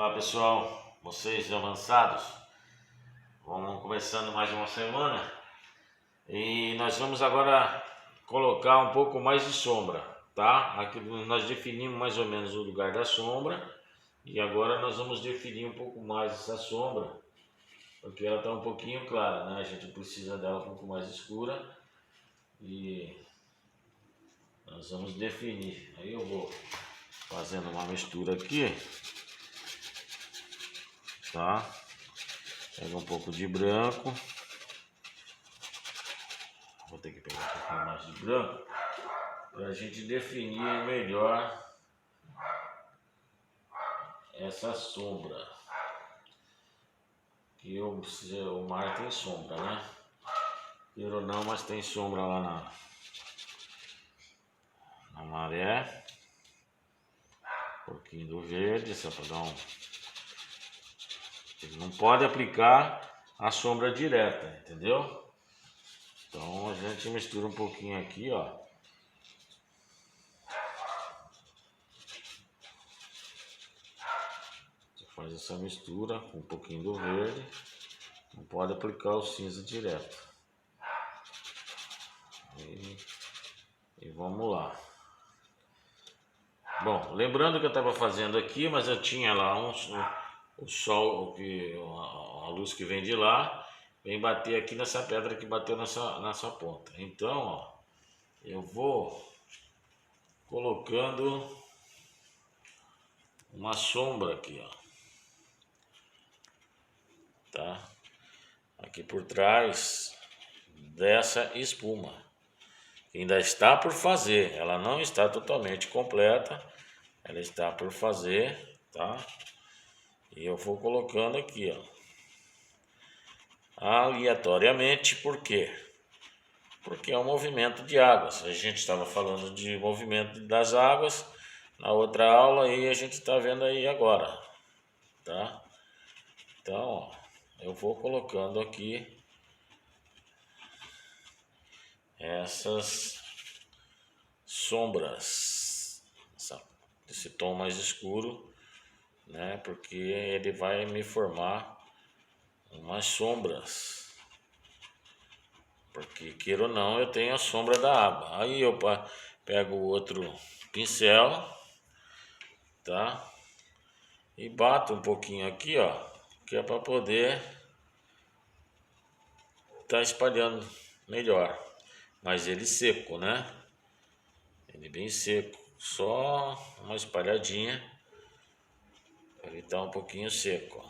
Olá pessoal, vocês avançados, vamos começando mais uma semana e nós vamos agora colocar um pouco mais de sombra, tá? Aqui nós definimos mais ou menos o lugar da sombra e agora nós vamos definir um pouco mais essa sombra, porque ela está um pouquinho clara, né? A gente precisa dela um pouco mais escura e nós vamos definir. Aí eu vou fazendo uma mistura aqui. Tá? Pega um pouco de branco. Vou ter que pegar um pouquinho mais de branco para a gente definir melhor essa sombra. Que o mar tem sombra, né? Queira ou não, mas tem sombra lá na maré. Um pouquinho do verde, só para dar um. Ele não pode aplicar a sombra direta, entendeu? Então a gente mistura um pouquinho aqui, ó. Você faz essa mistura com um pouquinho do verde. Não pode aplicar o cinza direto. E vamos lá. Bom, lembrando que eu estava fazendo aqui, mas eu tinha lá o sol, a luz que vem de lá, vem bater aqui nessa pedra que bateu nessa ponta. Então, ó, eu vou colocando uma sombra aqui, ó, tá? Aqui por trás dessa espuma. Ainda está por fazer, ela não está totalmente completa, ela está por fazer, tá? E eu vou colocando aqui, ó, aleatoriamente. Por quê? Porque é um movimento de águas. A gente estava falando de movimento das águas na outra aula e a gente está vendo aí agora, tá? Então, ó, eu vou colocando aqui essas sombras, esse tom mais escuro, né? Porque ele vai me formar umas sombras, porque queira ou não eu tenho a sombra da água. Aí eu pego o outro pincel, tá? E bato um pouquinho aqui, ó, que é para poder tá espalhando melhor. Mas ele seco, né? Ele bem seco, só uma espalhadinha. Ele tá um pouquinho seco, ó.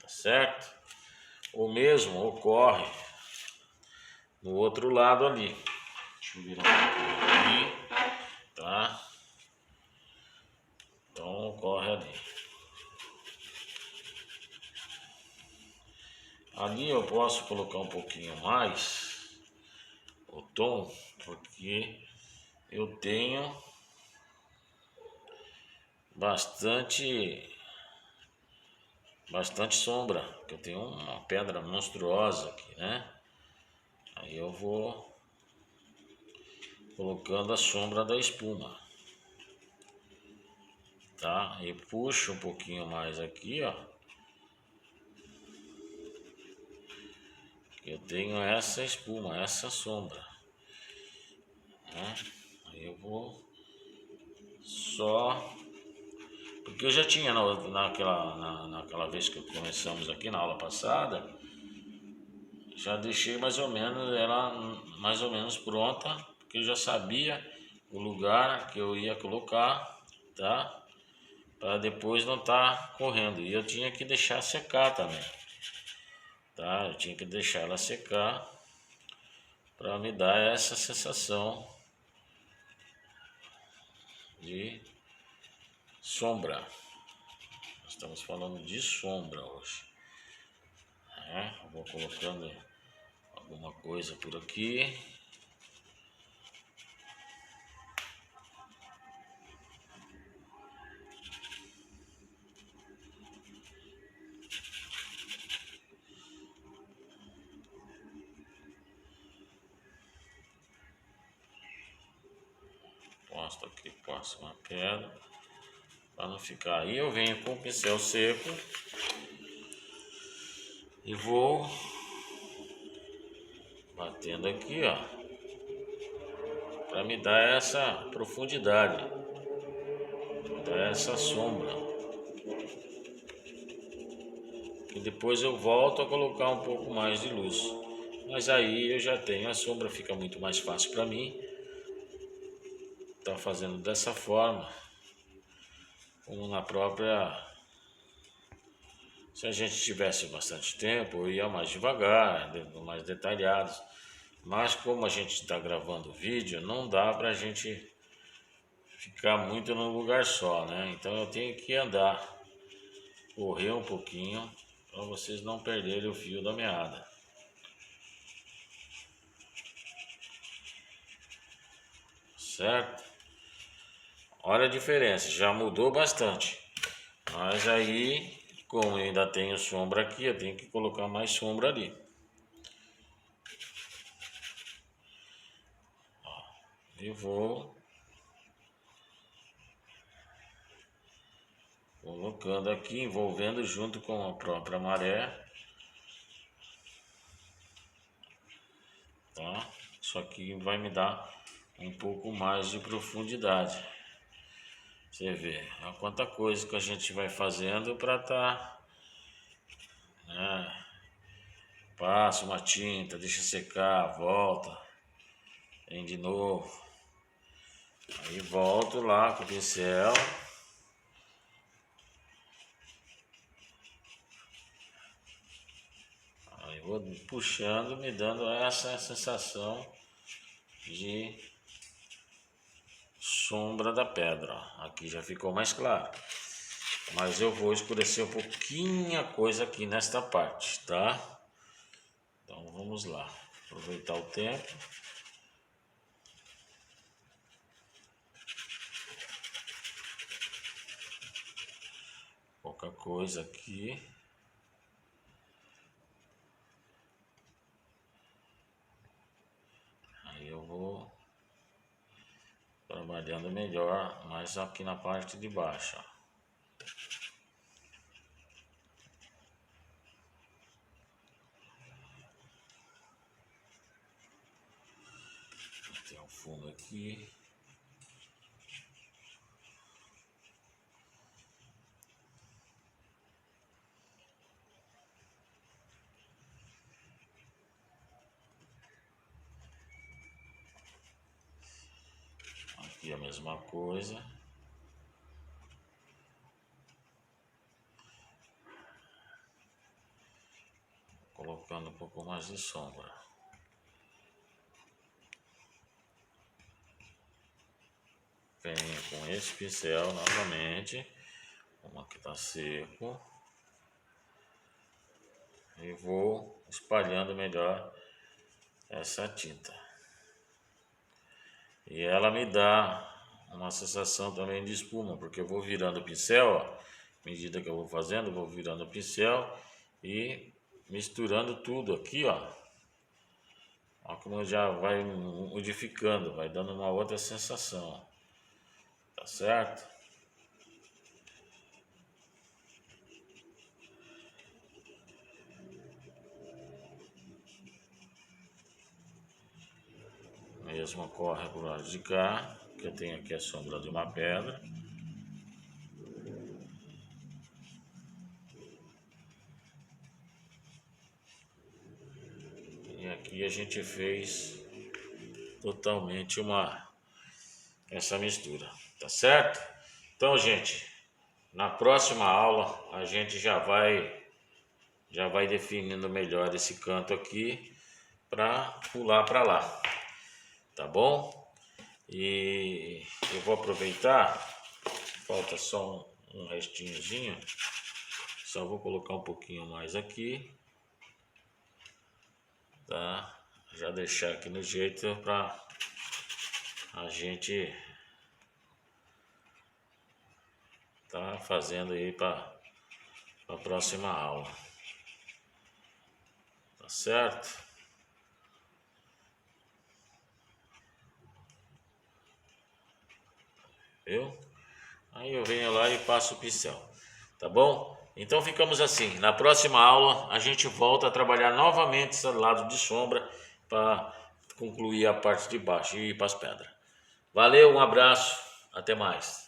Tá certo? O mesmo ocorre no outro lado ali. Deixa eu virar um pouquinho aqui, tá? Então ocorre ali. Ali eu posso colocar um pouquinho mais o tom, porque eu tenho bastante sombra, porque eu tenho uma pedra monstruosa aqui, né? Aí eu vou colocando a sombra da espuma, tá? E puxo um pouquinho mais aqui, ó. Eu tenho essa espuma, essa sombra, né? Aí eu vou só, porque eu já tinha naquela vez que começamos aqui na aula passada, já deixei mais ou menos ela mais ou menos pronta, porque eu já sabia o lugar que eu ia colocar, tá? Para depois não estar correndo. E eu tinha que deixar secar também, tá? Eu tinha que deixar ela secar para me dar essa sensação de sombra. Nós estamos falando de sombra hoje. Eu vou colocando alguma coisa por aqui. encosto aqui, passo uma pedra para não ficar. Aí eu venho com o pincel seco e vou batendo aqui, ó, para me dar essa profundidade, dar essa sombra. E depois eu volto a colocar um pouco mais de luz. Mas aí eu já tenho a sombra, fica muito mais fácil para mim. Tá fazendo dessa forma, como na própria. Se a gente tivesse bastante tempo, eu ia mais devagar, mais detalhados. Mas como a gente está gravando vídeo, não dá para a gente ficar muito num lugar só, né? Então eu tenho que andar, correr um pouquinho, para vocês não perderem o fio da meada. Certo? Olha a diferença, já mudou bastante. Mas aí, como eu ainda tenho sombra aqui, eu tenho que colocar mais sombra ali. E vou colocando aqui, envolvendo junto com a própria maré. Tá? Isso aqui vai me dar um pouco mais de profundidade. Você vê, é quanta coisa que a gente vai fazendo para né? Passa uma tinta, deixa secar, volta, vem de novo. Aí volto lá com o pincel. Aí vou puxando, me dando essa sensação de sombra da pedra. Aqui já ficou mais claro. Mas eu vou escurecer um pouquinho a coisa aqui nesta parte, tá? Então vamos lá. Aproveitar o tempo. Pouca coisa aqui. Aí eu vou trabalhando melhor, mais aqui na parte de baixo, ó. Tem um fundo aqui. Aqui a mesma coisa. Colocando um pouco mais de sombra. Venho com esse pincel novamente, como aqui está seco, e vou espalhando melhor essa tinta. E ela me dá uma sensação também de espuma, porque eu vou virando o pincel, ó, à medida que eu vou fazendo, eu vou virando o pincel e misturando tudo aqui, ó. Ó como já vai modificando, vai dando uma outra sensação, tá certo? Mesmo corre pro lado de cá, que eu tenho aqui a sombra de uma pedra. E aqui a gente fez totalmente essa mistura, tá certo? Então, gente, na próxima aula a gente já vai definindo melhor esse canto aqui para pular para lá, tá bom? E eu vou aproveitar, falta só um restinhozinho, só vou colocar um pouquinho mais aqui, tá? Já deixar aqui no jeito para a gente tá fazendo aí para a próxima aula, tá certo? viu? Aí eu venho lá e passo o pincel, tá bom? Então ficamos assim. Na próxima aula a gente volta a trabalhar novamente esse lado de sombra para concluir a parte de baixo e ir para as pedras. Valeu, um abraço, até mais.